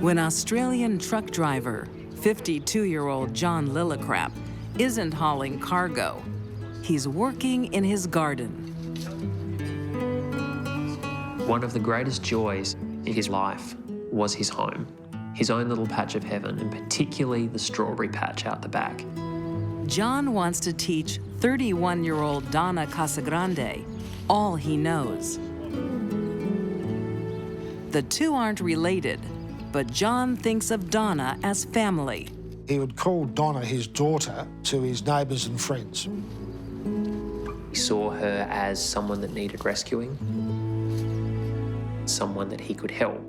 When Australian truck driver, 52-year-old John Lillicrap, isn't hauling cargo, he's working in his garden. One of the greatest joys in his life was his home, his own little patch of heaven, and particularly the strawberry patch out the back. John wants to teach 31-year-old Donna Casagrande all he knows. The two aren't related, but John thinks of Donna as family. He would call Donna his daughter to his neighbours and friends. He saw her as someone that needed rescuing, someone that he could help.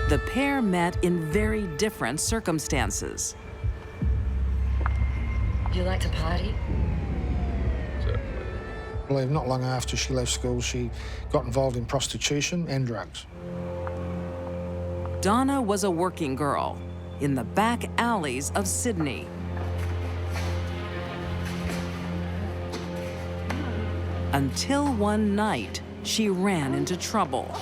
The pair met in very different circumstances. Do you like to party? I believe not long after she left school, she got involved in prostitution and drugs. Donna was a working girl in the back alleys of Sydney. Until one night, she ran into trouble.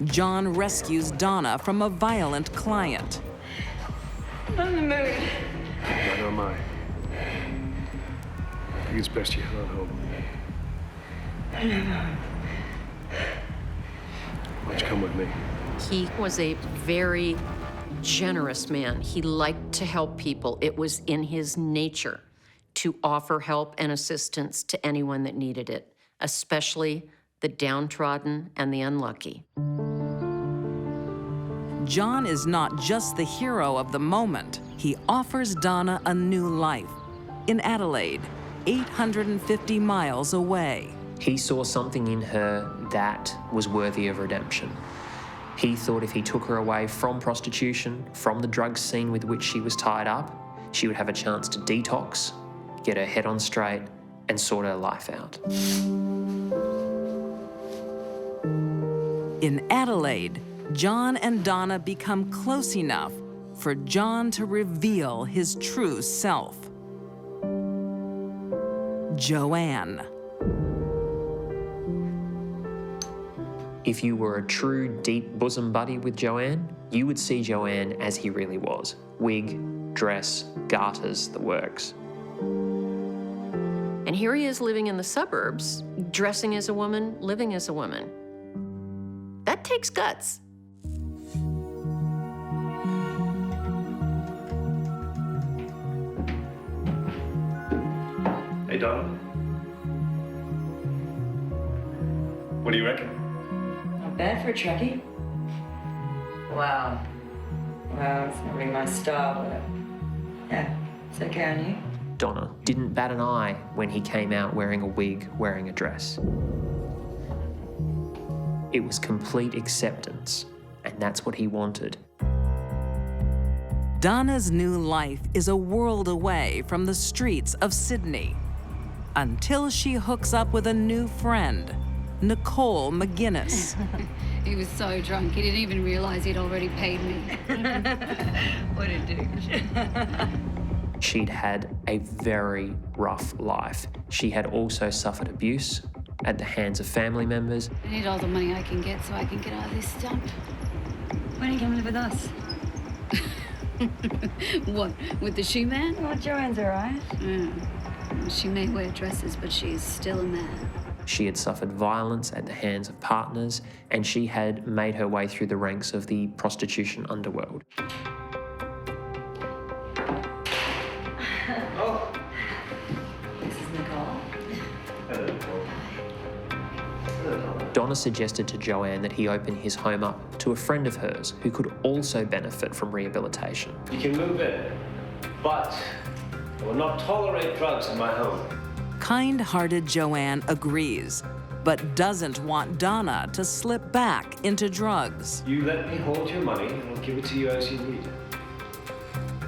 John rescues Donna from a violent client. I'm in the mood. Neither am I. I think it's best you head on home. Why don't you come with me? He was a very generous man. He liked to help people. It was in his nature to offer help and assistance to anyone that needed it, especially the downtrodden and the unlucky. John is not just the hero of the moment. He offers Donna a new life in Adelaide, 850 miles away. He saw something in her that was worthy of redemption. He thought if he took her away from prostitution, from the drug scene with which she was tied up, she would have a chance to detox, get her head on straight, and sort her life out. In Adelaide, John and Donna become close enough for John to reveal his true self. Joanne. If you were a true, deep bosom buddy with Joanne, you would see Joanne as he really was. Wig, dress, garters, the works. And here he is living in the suburbs, dressing as a woman, living as a woman. That takes guts. Hey, Donna. What do you reckon? Not bad for a truckie. Wow. Well, it's not really my style, but yeah, it's okay on you. Donna didn't bat an eye when he came out wearing a wig, wearing a dress. It was complete acceptance, and that's what he wanted. Donna's new life is a world away from the streets of Sydney until she hooks up with a new friend, Nicole McGuinness. He was so drunk, he didn't even realize he'd already paid me. What a douche. She'd had a very rough life. She had also suffered abuse at the hands of family members. I need all the money I can get so I can get out of this stump. When are you coming to live with us? What, with the shoe man? Well, Joanne's all right. Yeah. She may wear dresses, but she's still a man. She had suffered violence at the hands of partners, and she had made her way through the ranks of the prostitution underworld. Oh. This is Nicole. Donna suggested to Joanne that he open his home up to a friend of hers who could also benefit from rehabilitation. You can move in, but I will not tolerate drugs in my home. Kind-hearted Joanne agrees, but doesn't want Donna to slip back into drugs. You let me hold your money, and I'll give it to you as you need.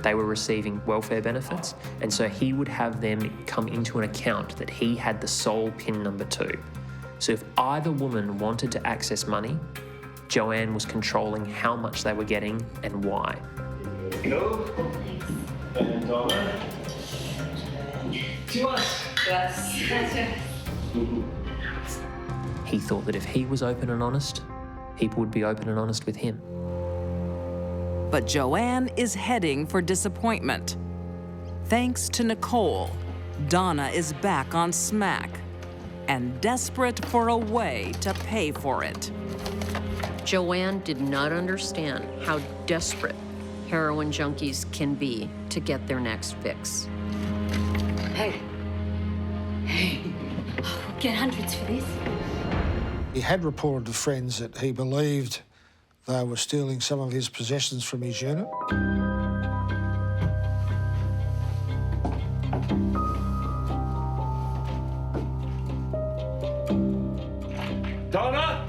They were receiving welfare benefits, and so he would have them come into an account that he had the sole PIN number to. So if either woman wanted to access money, Joanne was controlling how much they were getting and why. Go. And Donna. To us. Yes. He thought that if he was open and honest, people would be open and honest with him. But Joanne is heading for disappointment. Thanks to Nicole, Donna is back on smack and desperate for a way to pay for it. Joanne did not understand how desperate heroin junkies can be to get their next fix. Hey. We'll get hundreds for this. He had reported to friends that he believed they were stealing some of his possessions from his unit. Donna!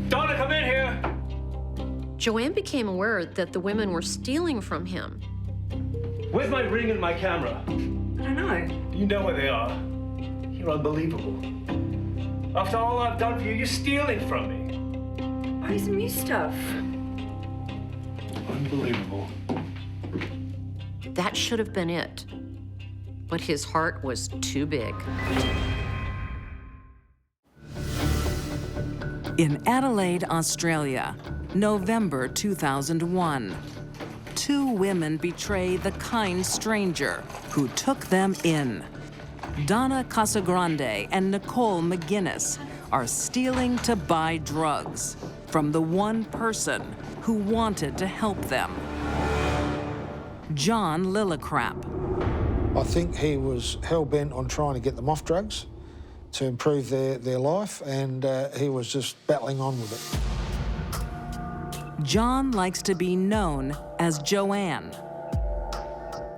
Donna, come in here! Joanne became aware that the women were stealing from him. Where's my ring and my camera? I don't know. You know where they are. You're unbelievable. After all I've done for you, you're stealing from me. Buy some new stuff. Unbelievable. That should have been it. But his heart was too big. In Adelaide, Australia, November 2001, 2 women betray the kind stranger who took them in. Donna Casagrande and Nicole McGuinness are stealing to buy drugs from the one person who wanted to help them, John Lillicrap. I think he was hell-bent on trying to get them off drugs to improve their life, and he was just battling on with it. John likes to be known as Joanne.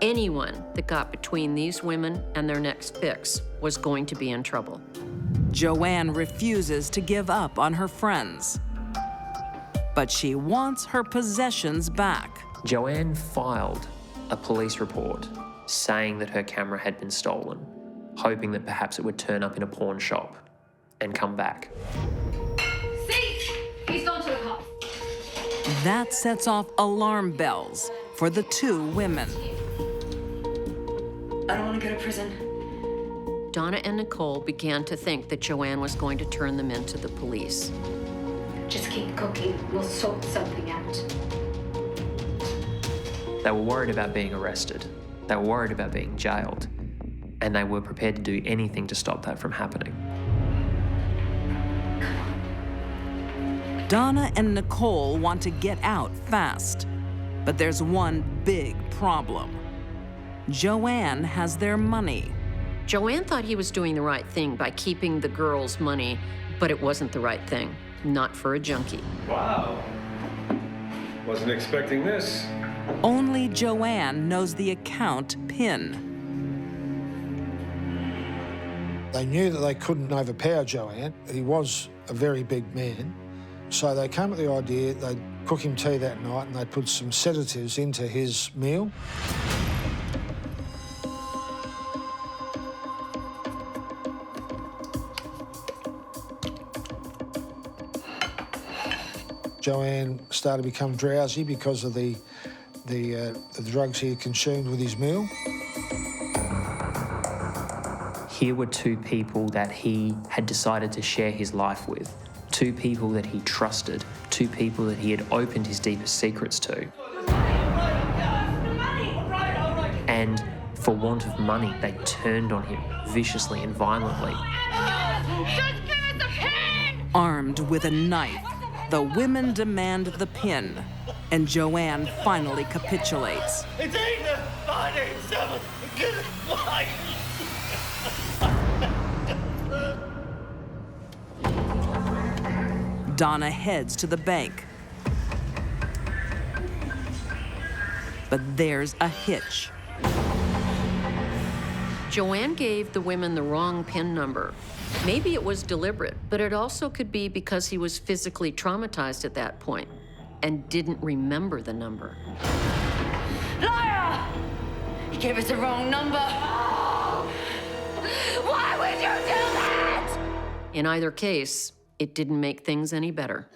Anyone that got between these women and their next fix was going to be in trouble. Joanne refuses to give up on her friends, but she wants her possessions back. Joanne filed a police report saying that her camera had been stolen, hoping that perhaps it would turn up in a pawn shop and come back. See? He's gone to the cops. That sets off alarm bells for the 2 women. I don't want to go to prison. Donna and Nicole began to think that Joanne was going to turn them into the police. Just keep cooking. We'll sort something out. They were worried about being arrested. They were worried about being jailed. And they were prepared to do anything to stop that from happening. Donna and Nicole want to get out fast, but there's one big problem. Joanne has their money. Joanne thought he was doing the right thing by keeping the girls' money, but it wasn't the right thing. Not for a junkie. Wow. Wasn't expecting this. Only Joanne knows the account PIN. They knew that they couldn't overpower Joanne. He was a very big man. So they came up with the idea they'd cook him tea that night and they'd put some sedatives into his meal. Joanne started to become drowsy because of the drugs he had consumed with his meal. Here were 2 people that he had decided to share his life with, 2 people that he trusted, 2 people that he had opened his deepest secrets to. And for want of money, they turned on him viciously and violently. Armed with a knife, the women demand the PIN, and Joanne finally capitulates. It's 8-9-8-7. Get it right. Donna heads to the bank. But there's a hitch. Joanne gave the women the wrong PIN number. Maybe it was deliberate, but it also could be because he was physically traumatized at that point. and didn't remember the number. Liar! You gave us the wrong number. Why would you do that? In either case, it didn't make things any better.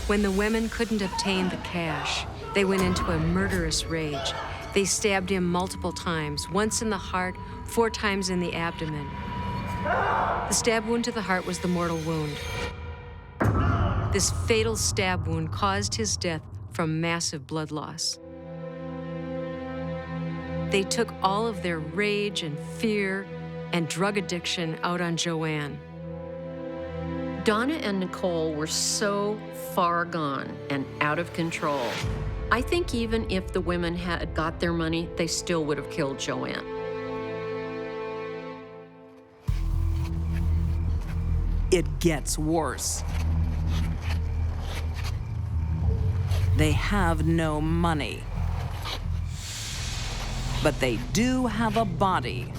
When the women couldn't obtain the cash, they went into a murderous rage. They stabbed him multiple times, once in the heart, 4 times in the abdomen. The stab wound to the heart was the mortal wound. This fatal stab wound caused his death from massive blood loss. They took all of their rage and fear and drug addiction out on Joanne. Donna and Nicole were so far gone and out of control. I think even if the women had got their money, they still would have killed Joanne. It gets worse. They have no money. But they do have a body.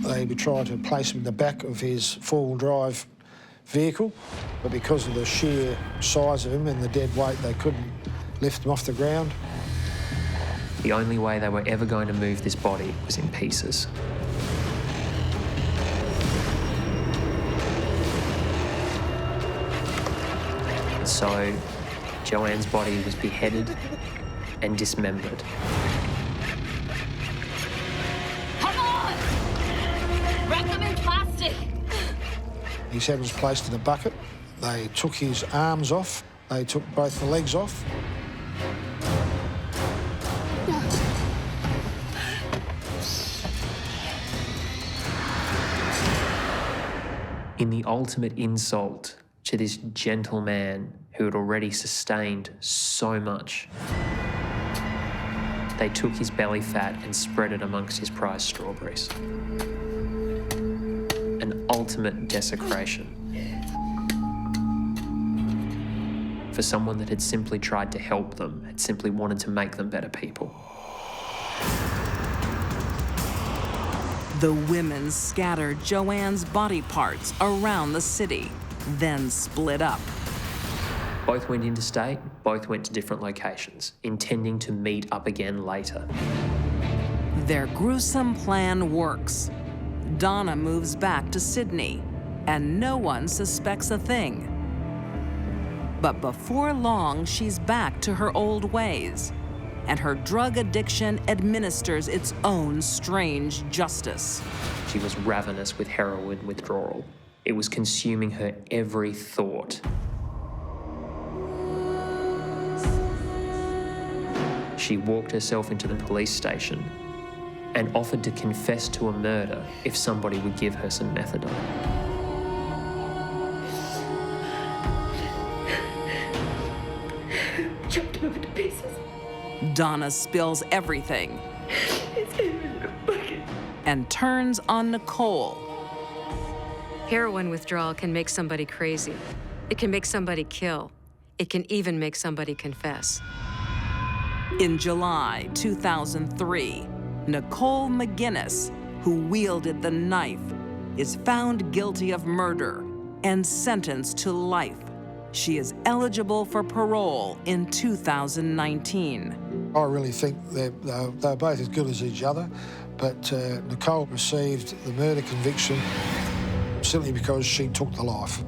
They tried to place him in the back of his four-wheel drive vehicle, but because of the sheer size of him and the dead weight, they couldn't lift him off the ground. The only way they were ever going to move this body was in pieces. So, Joanne's body was beheaded and dismembered. Come on! Wrap them in plastic! His head was placed in a bucket. They took his arms off. They took both the legs off. In the ultimate insult to this gentle man who had already sustained so much, they took his belly fat and spread it amongst his prized strawberries. An ultimate desecration for someone that had simply tried to help them, had simply wanted to make them better people. The women scattered Joanne's body parts around the city, then split up. Both went interstate, both went to different locations, intending to meet up again later. Their gruesome plan works. Donna moves back to Sydney, and no one suspects a thing. But before long, she's back to her old ways, and her drug addiction administers its own strange justice. She was ravenous with heroin withdrawal. It was consuming her every thought. She walked herself into the police station and offered to confess to a murder if somebody would give her some methadone. Chopped him over to pieces. Donna spills everything It's in the bucket. and turns on Nicole. Heroin withdrawal can make somebody crazy. It can make somebody kill. It can even make somebody confess. In July 2003, Nicole McGinnis, who wielded the knife, is found guilty of murder and sentenced to life. She is eligible for parole in 2019. I really think they're both as good as each other, but Nicole received the murder conviction simply because she took the life.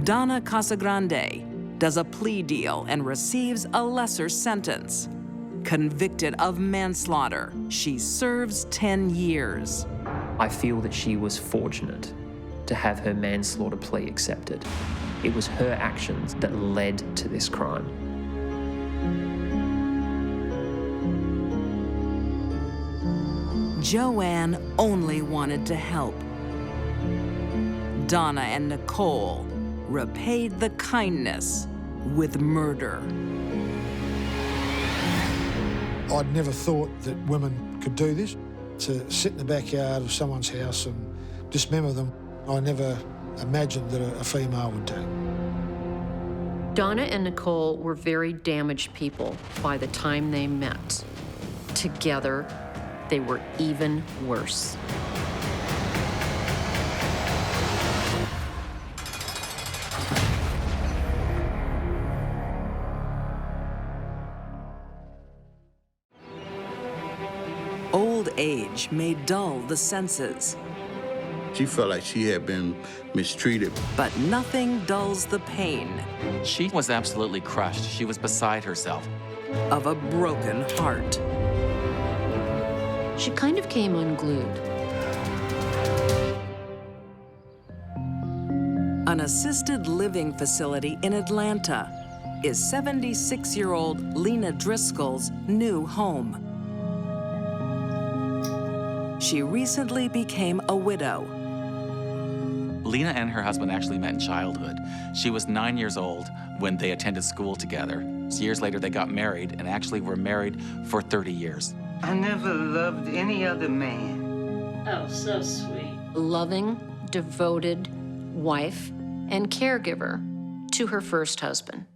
Donna Casagrande does a plea deal and receives a lesser sentence. Convicted of manslaughter, she serves 10 years. I feel that she was fortunate to have her manslaughter plea accepted. It was her actions that led to this crime. Joanne only wanted to help. Donna and Nicole repaid the kindness with murder. I'd never thought that women could do this. To sit in the backyard of someone's house and dismember them, I never imagined that a female would do. Donna and Nicole were very damaged people by the time they met. Together, they were even worse. Old age may dull the senses, She felt like she had been mistreated. but nothing dulls the pain She was absolutely crushed. She was beside herself. of a broken heart. She kind of came unglued. An assisted living facility in Atlanta is 76-year-old Lena Driscoll's new home. She recently became a widow. Lena and her husband actually met in childhood. She was 9 years old when they attended school together. Years later, they got married and actually were married for 30 years. I never loved any other man. Oh, so sweet. Loving, devoted wife and caregiver to her first husband.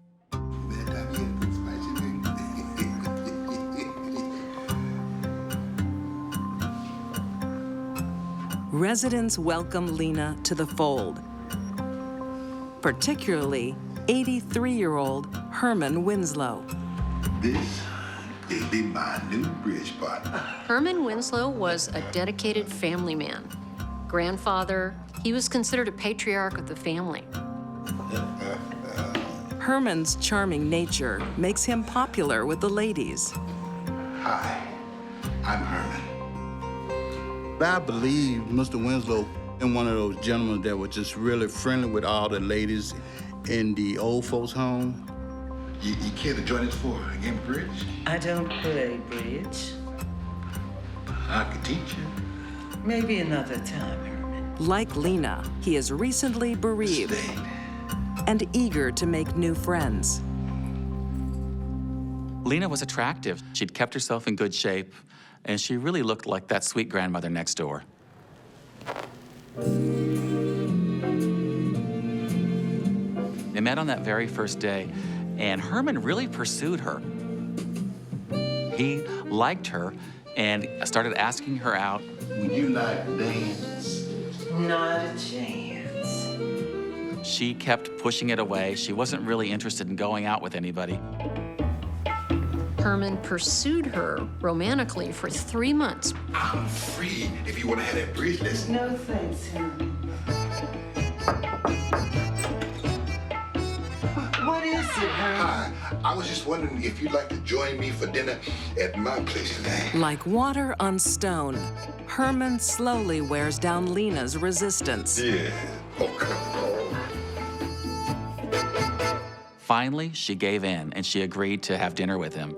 Residents welcome Lena to the fold, particularly 83-year-old Herman Winslow. This is my new bridge partner. Herman Winslow was a dedicated family man. Grandfather, he was considered a patriarch of the family. Herman's charming nature makes him popular with the ladies. Hi, I'm Herman. I believe Mr. Winslow and one of those gentlemen that were just really friendly with all the ladies in the old folks' home. You care to join us for a game of bridge? I don't play bridge. I could teach you. Maybe another time, Herman. Like Lena, he is recently bereaved and eager to make new friends. Lena was attractive. She'd kept herself in good shape, and she really looked like that sweet grandmother next door. They met on that very first day, and Herman really pursued her. He liked her and started asking her out. Would you like to dance? Not a chance. She kept pushing it away. She wasn't really interested in going out with anybody. Herman pursued her romantically for 3 months. I'm free if you want to have that bridge lesson. No thanks, Herman. What is it, Herman? Hi, I was just wondering if you'd like to join me for dinner at my place today. Like water on stone, Herman slowly wears down Lena's resistance. Yeah. Oh, come on. Finally, she gave in, and she agreed to have dinner with him.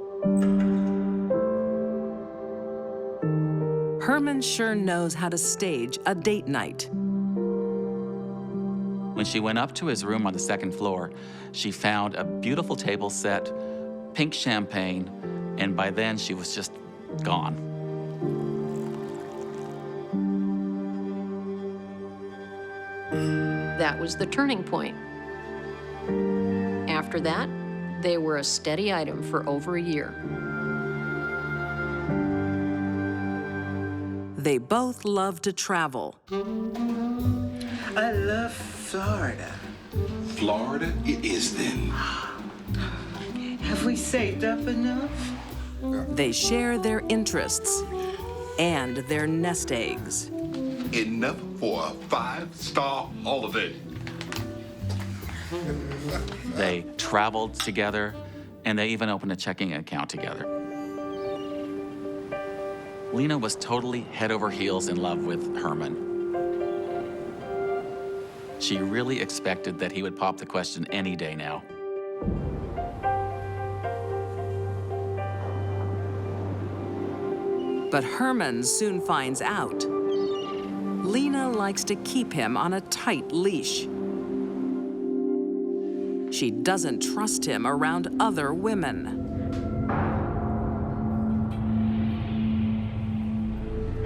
Herman sure knows how to stage a date night. When she went up to his room on the second floor, she found a beautiful table set, pink champagne, and by then she was just gone. That was the turning point. After that, they were a steady item for over a year. They both love to travel. I love Florida. Florida it is then. Have we saved up enough? They share their interests and their nest eggs. Enough for a 5-star holiday. They traveled together, and they even opened a checking account together. Lena was totally head over heels in love with Herman. She really expected that he would pop the question any day now. But Herman soon finds out. Lena likes to keep him on a tight leash. She doesn't trust him around other women.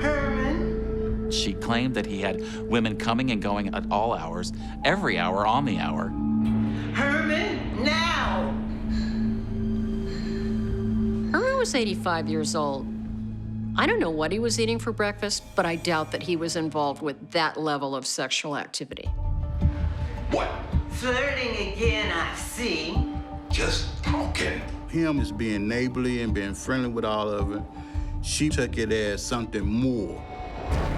Herman? She claimed that he had women coming and going at all hours, every hour on the hour. Herman, now! Herman was 85 years old. I don't know what he was eating for breakfast, but I doubt that he was involved with that level of sexual activity. What? Flirting again, I see. Just talking. Him is being neighborly and being friendly with all of it. she took it as something more.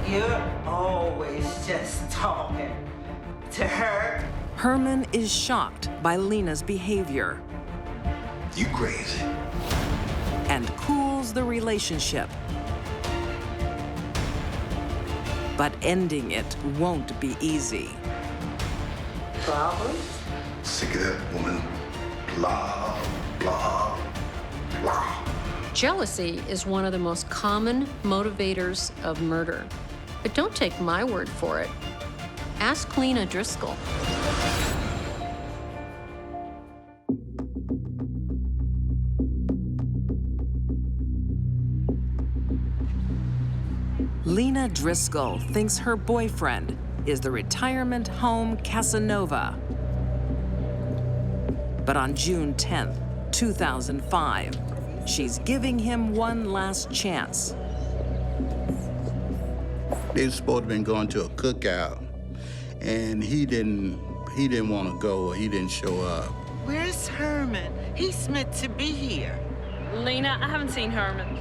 You're always just talking to her. Herman is shocked by Lena's behavior. You crazy. And cools the relationship. But ending it won't be easy. Problems? Sick of that woman. Blah, blah, blah. Jealousy is one of the most common motivators of murder. But don't take my word for it. Ask Lena Driscoll. Lena Driscoll thinks her boyfriend is the retirement home Casanova. But on June 10th, 2005, she's giving him one last chance. They were supposed to have been going to a cookout, and he didn't want to go, or he didn't show up. Where's Herman? He's meant to be here. Lena, I haven't seen Herman.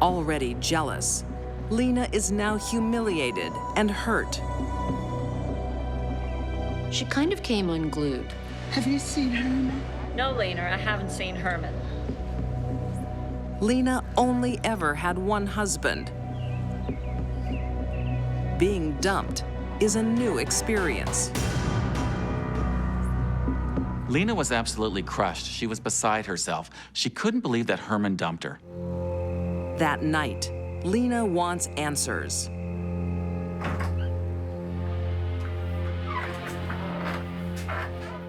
Already jealous, Lena is now humiliated and hurt. She kind of came unglued. Have you seen Herman? No, Lena, I haven't seen Herman. Lena only ever had one husband. Being dumped is a new experience. Lena was absolutely crushed. She was beside herself. She couldn't believe that Herman dumped her. That night, Lena wants answers.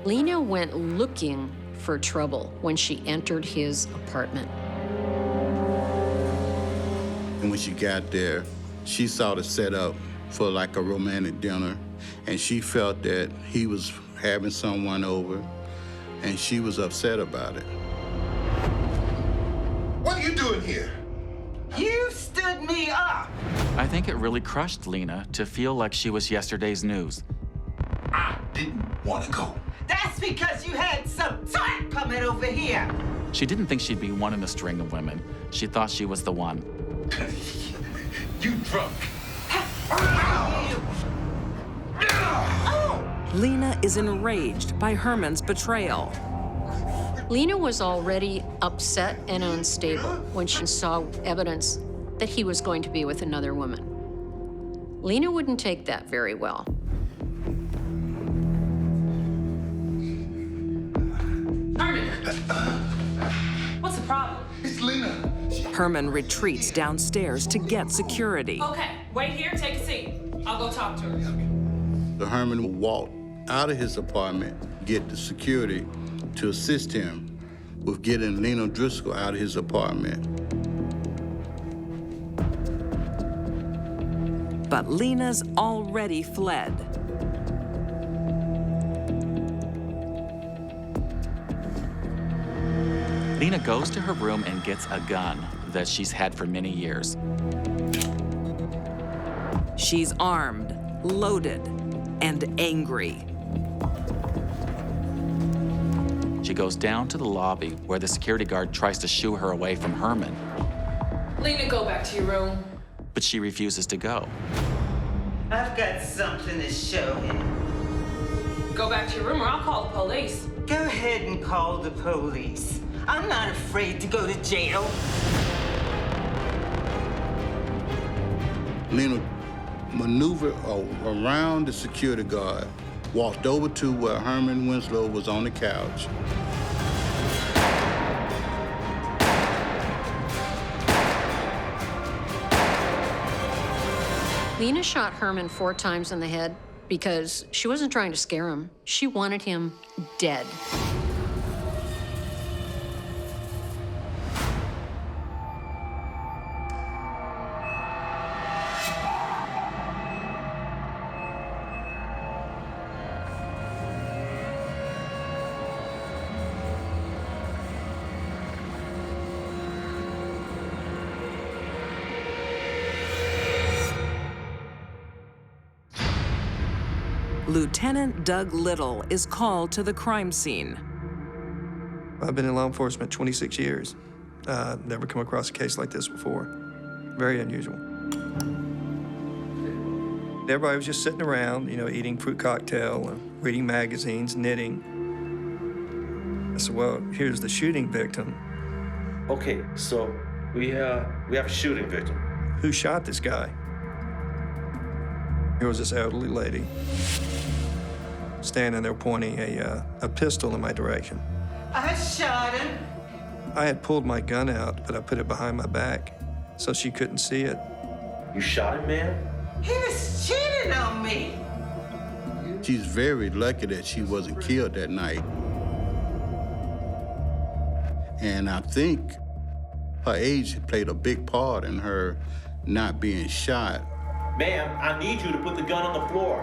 Lena went looking for trouble when she entered his apartment. And when she got there, she saw the setup for like a romantic dinner, and she felt that he was having someone over, and she was upset about it. What are you doing here? You stood me up. I think it really crushed Lena to feel like she was yesterday's news. I didn't want to go. That's because you had some twat coming over here. She didn't think she'd be one in a string of women. She thought she was the one. You drunk. Lena is enraged by Herman's betrayal. Lena was already upset and unstable when she saw evidence that he was going to be with another woman. Lena wouldn't take that very well. Herman! What's the problem? It's Lena. Herman retreats downstairs to get security. Okay, wait here, take a seat. I'll go talk to her. So Herman walked out of his apartment, get the security to assist him with getting Lena Driscoll out of his apartment. But Lena's already fled. Lena goes to her room and gets a gun that she's had for many years. She's armed, loaded, and angry. She goes down to the lobby where the security guard tries to shoo her away from Herman. Lena, go back to your room. But she refuses to go. I've got something to show him. Go back to your room or I'll call the police. Go ahead and call the police. I'm not afraid to go to jail. Lena maneuvered around the security guard, walked over to where Herman Winslow was on the couch. Lena shot Herman 4 times in the head because she wasn't trying to scare him. She wanted him dead. Lieutenant Doug Little is called to the crime scene. I've been in law enforcement 26 years. Never come across a case like this before. Very unusual. Everybody was just sitting around, eating fruit cocktail, reading magazines, knitting. I said, well, here's the shooting victim. Okay, so we have a shooting victim. Who shot this guy? Here was this elderly lady standing there pointing a pistol in my direction. I shot him. I had pulled my gun out, but I put it behind my back so she couldn't see it. You shot him, man? He was cheating on me. She's very lucky that she wasn't killed that night. And I think her age played a big part in her not being shot. Ma'am, I need you to put the gun on the floor.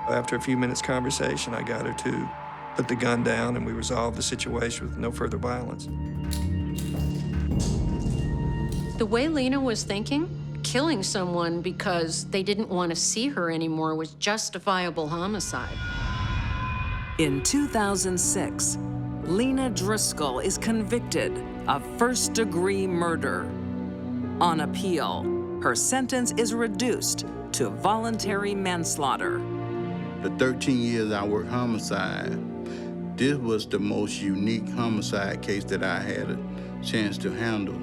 After a few minutes conversation, I got her to put the gun down and we resolved the situation with no further violence. The way Lena was thinking, killing someone because they didn't want to see her anymore was justifiable homicide. In 2006, Lena Driscoll is convicted of first-degree murder. On appeal, her sentence is reduced to voluntary manslaughter. The 13 years I worked homicide, this was the most unique homicide case that I had a chance to handle.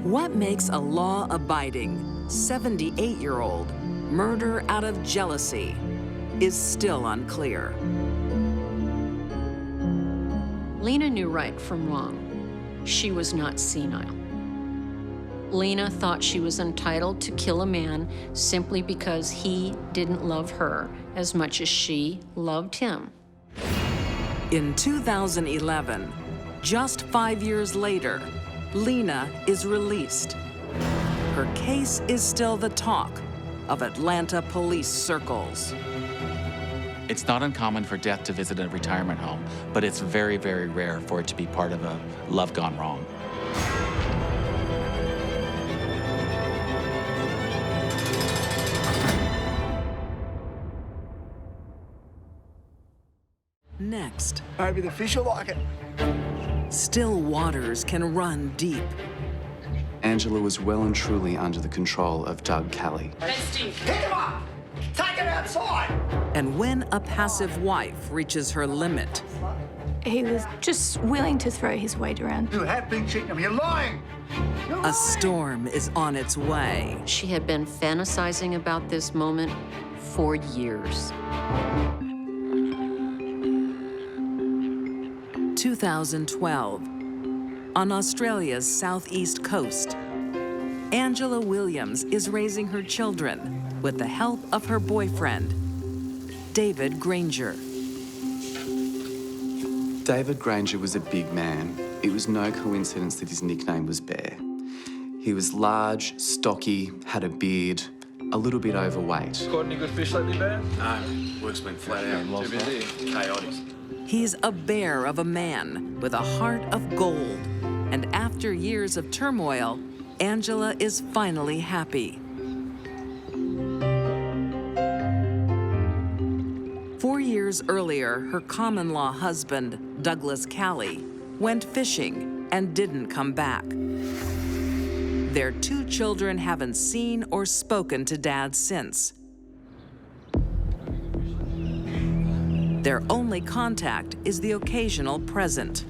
What makes a law-abiding 78-year-old murder out of jealousy is still unclear. Lena knew right from wrong. She was not senile. Lena thought she was entitled to kill a man simply because he didn't love her as much as she loved him. In 2011, just 5 years later, Lena is released. Her case is still the talk of Atlanta police circles. It's not uncommon for death to visit a retirement home, but it's very, very rare for it to be part of a love gone wrong. Next, maybe the fish will like it. Still waters can run deep. Angela was well and truly under the control of Doug Kelly. Pick him up! Take him outside! And when a passive wife reaches her limit, He was just willing to throw his weight around. You have been cheating him. You're lying! a storm is on its way. She had been fantasizing about this moment for years. 2012, on Australia's southeast coast, Angela Williams is raising her children with the help of her boyfriend, David Granger. David Granger was a big man. It was no coincidence that his nickname was Bear. He was large, stocky, had a beard, a little bit overweight. Caught any good fish lately, Bear? No, work's been flat out. Too busy. Chaotic. He's a bear of a man with a heart of gold. And after years of turmoil, Angela is finally happy. 4 years earlier, her common-law husband, Douglas Calley, went fishing and didn't come back. Their 2 children haven't seen or spoken to Dad since. Their only contact is the occasional present.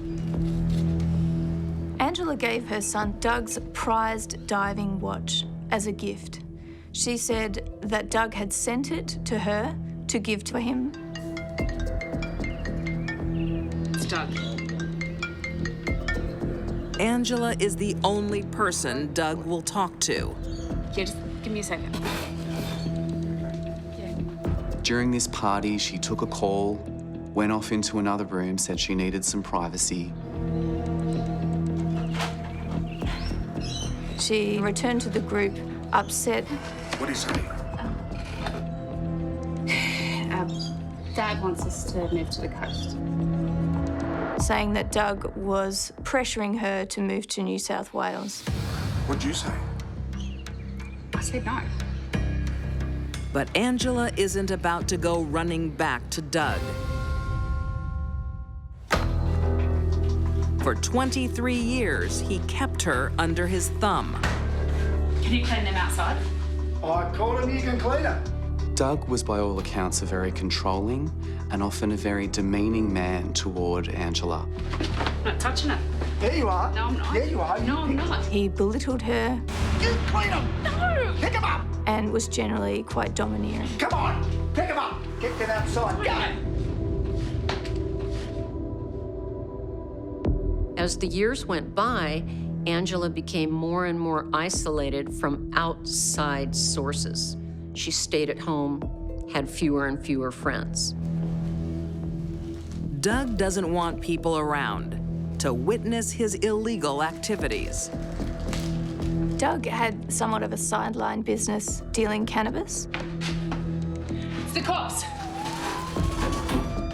Angela gave her son Doug's prized diving watch as a gift. She said that Doug had sent it to her to give to him. It's Doug. Angela is the only person Doug will talk to. Yeah, just give me a second. During this party, she took a call, went off into another room, said she needed some privacy. She returned to the group upset. What is it? Dad wants us to move to the coast. Saying that Doug was pressuring her to move to New South Wales. What'd you say? I said no. But Angela isn't about to go running back to Doug. For 23 years, he kept her under his thumb. Can you clean them outside? I called him, you can clean it. Doug was, by all accounts, a very controlling and often a very demeaning man toward Angela. I'm not touching it. There you are. No, I'm not. There you are. No, I'm not. He belittled her. You clean them. No! Pick them up. And was generally quite domineering. Come on, pick them up. Get them outside. Go. As the years went by, Angela became more and more isolated from outside sources. She stayed at home, had fewer and fewer friends. Doug doesn't want people around to witness his illegal activities. Doug had somewhat of a sideline business dealing cannabis. It's the cops.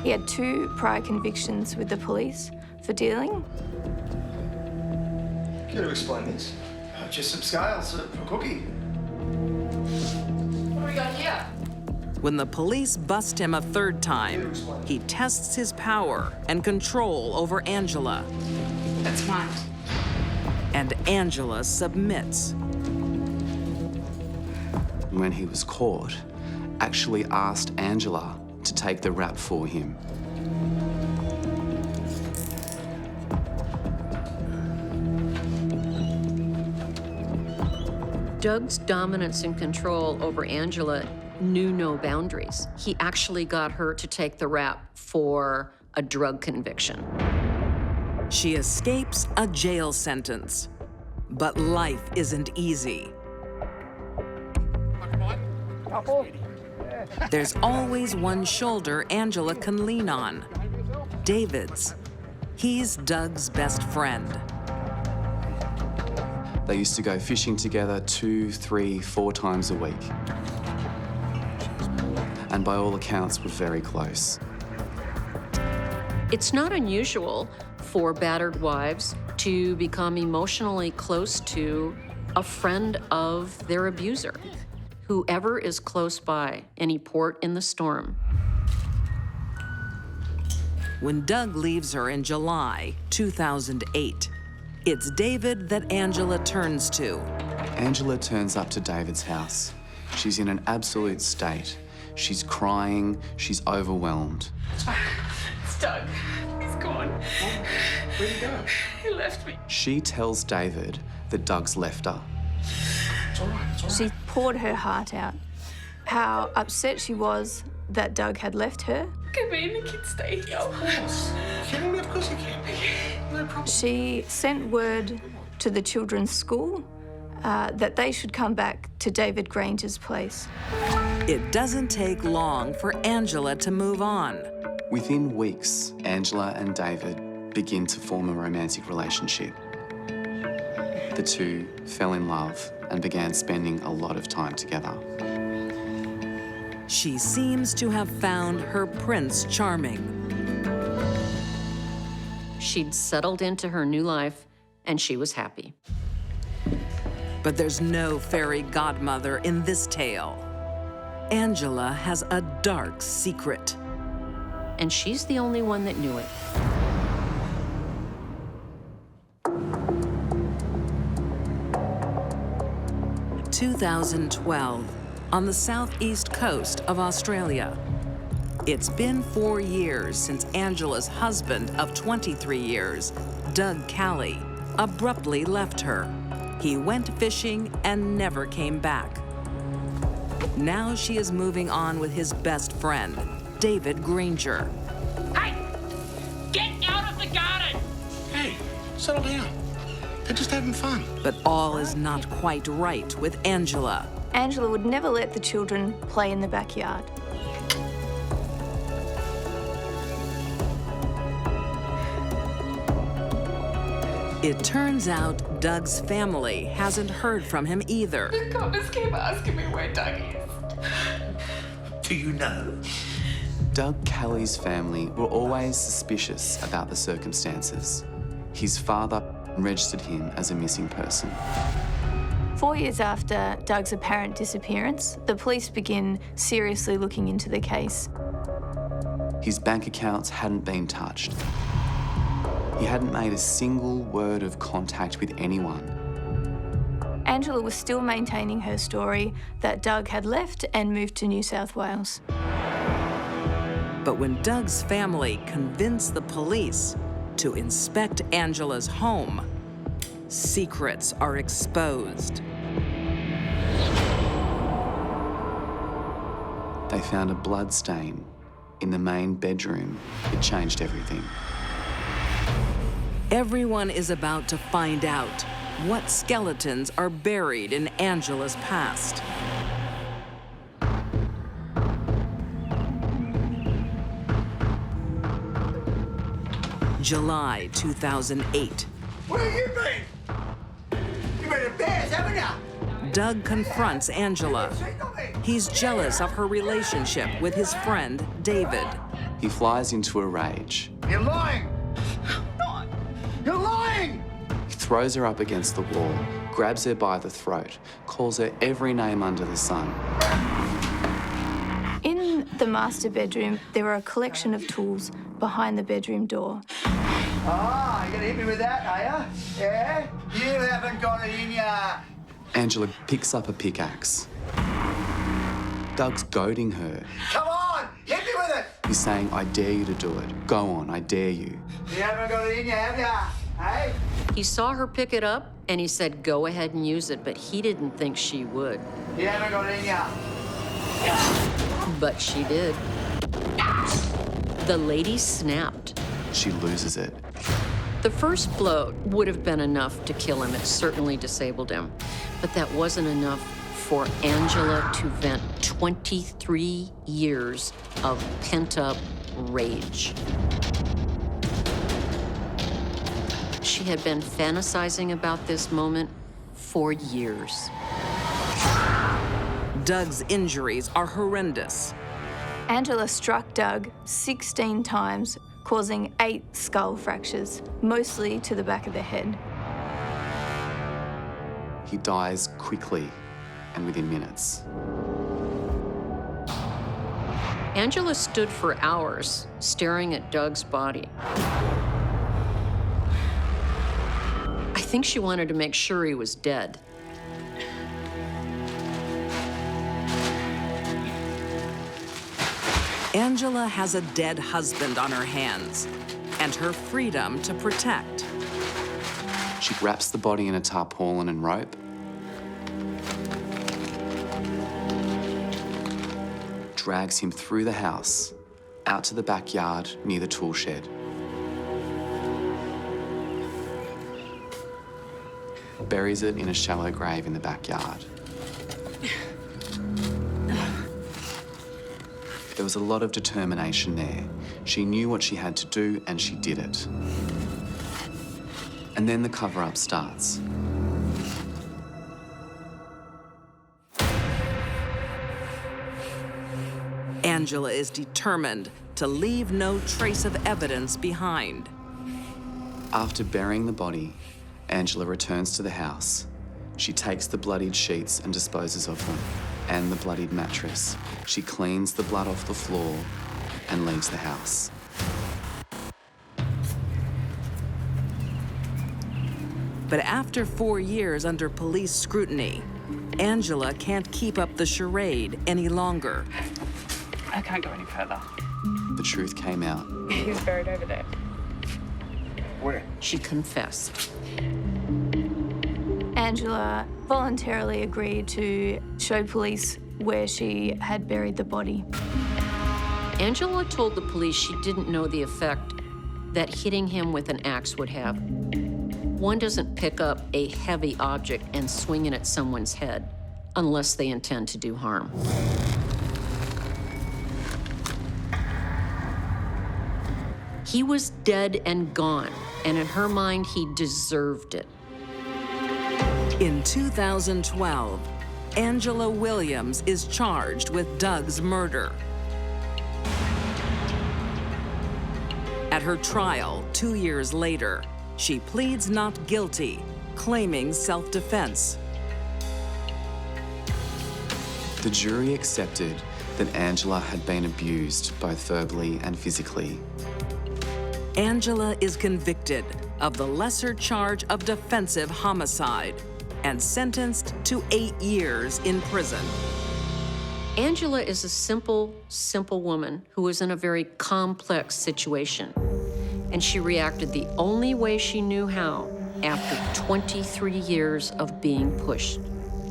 He had 2 prior convictions with the police for dealing. You gotta explain this. Just some scales for cookie. What do we got here? When the police bust him a 3rd time, he tests his power and control over Angela. That's mine. And Angela submits. When he was caught, actually asked Angela to take the rap for him. Doug's dominance and control over Angela knew no boundaries. He actually got her to take the rap for a drug conviction. She escapes a jail sentence. But life isn't easy. There's always one shoulder Angela can lean on. David's. He's Doug's best friend. They used to go fishing together 2, 3, 4 times a week. And by all accounts, were very close. It's not unusual for battered wives to become emotionally close to a friend of their abuser, whoever is close by, any port in the storm. When Doug leaves her in July 2008, it's David that Angela turns to. Angela turns up to David's house. She's in an absolute state. She's crying, she's overwhelmed. It's Doug. He's gone. Where'd he go? He left me. She tells David that Doug's left her. It's all right, it's all right. She poured her heart out, how upset she was that Doug had left her. Can me and the kids stay here? Of course. Can, of course you can. No problem. She sent word to the children's school that they should come back to David Granger's place. It doesn't take long for Angela to move on. Within weeks, Angela and David begin to form a romantic relationship. The two fell in love and began spending a lot of time together. She seems to have found her Prince Charming. She'd settled into her new life, and she was happy. But there's no fairy godmother in this tale. Angela has a dark secret. And she's the only one that knew it. In 2012, on the southeast coast of Australia. It's been 4 years since Angela's husband of 23 years, Doug Calley, abruptly left her. He went fishing and never came back. Now she is moving on with his best friend, David Granger. Hey! Get out of the garden! Hey, settle down. They're just having fun. But all is not quite right with Angela. Angela would never let the children play in the backyard. It turns out Doug's family hasn't heard from him either. The coppers keep asking me where Doug is. Do you know? Doug Calley's family were always suspicious about the circumstances. His father registered him as a missing person. 4 years after Doug's apparent disappearance, the police begin seriously looking into the case. His bank accounts hadn't been touched. He hadn't made a single word of contact with anyone. Angela was still maintaining her story that Doug had left and moved to New South Wales. But when Doug's family convinced the police to inspect Angela's home, secrets are exposed. They found a blood stain in the main bedroom. It changed everything. Everyone is about to find out what skeletons are buried in Angela's past. July 2008. Where you been? You been in Bears, haven't you? Doug confronts Angela. He's jealous of her relationship with his friend, David. He flies into a rage. You're lying! You're lying! He throws her up against the wall, grabs her by the throat, calls her every name under the sun. In the master bedroom, there are a collection of tools behind the bedroom door. Ah, you're gonna hit me with that, are ya? Yeah? You haven't got it in ya. Angela picks up a pickaxe. Doug's goading her. Come on, hit me with it. He's saying, I dare you to do it. Go on, I dare you. You haven't got it in ya, have ya? Hey? He saw her pick it up and he said, go ahead and use it, but he didn't think she would. You haven't got it in ya. But she did. The lady snapped. She loses it. The first blow would have been enough to kill him. It certainly disabled him. But that wasn't enough for Angela to vent 23 years of pent-up rage. She had been fantasizing about this moment for years. Doug's injuries are horrendous. Angela struck Doug 16 times, causing 8 skull fractures, mostly to the back of the head. He dies quickly and within minutes. Angela stood for hours staring at Doug's body. I think she wanted to make sure he was dead. Angela has a dead husband on her hands and her freedom to protect. She wraps the body in a tarpaulin and rope, drags him through the house, out to the backyard near the tool shed. Buries it in a shallow grave in the backyard. There was a lot of determination there. She knew what she had to do and she did it. And then the cover-up starts. Angela is determined to leave no trace of evidence behind. After burying the body, Angela returns to the house. She takes the bloodied sheets and disposes of them, and the bloodied mattress. She cleans the blood off the floor and leaves the house. But after 4 years under police scrutiny, Angela can't keep up the charade any longer. I can't go any further. The truth came out. He's buried over there. Where? She confessed. Angela voluntarily agreed to show police where she had buried the body. Angela told the police she didn't know the effect that hitting him with an axe would have. One doesn't pick up a heavy object and swing it at someone's head unless they intend to do harm. He was dead and gone, and in her mind, he deserved it. In 2012, Angela Williams is charged with Doug's murder. At her trial 2 years later, she pleads not guilty, claiming self-defense. The jury accepted that Angela had been abused both verbally and physically. Angela is convicted of the lesser charge of defensive homicide and sentenced to 8 years in prison. Angela is a simple woman who was in a very complex situation. And she reacted the only way she knew how after 23 years of being pushed.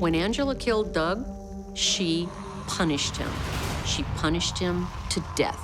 When Angela killed Doug, she punished him. She punished him to death.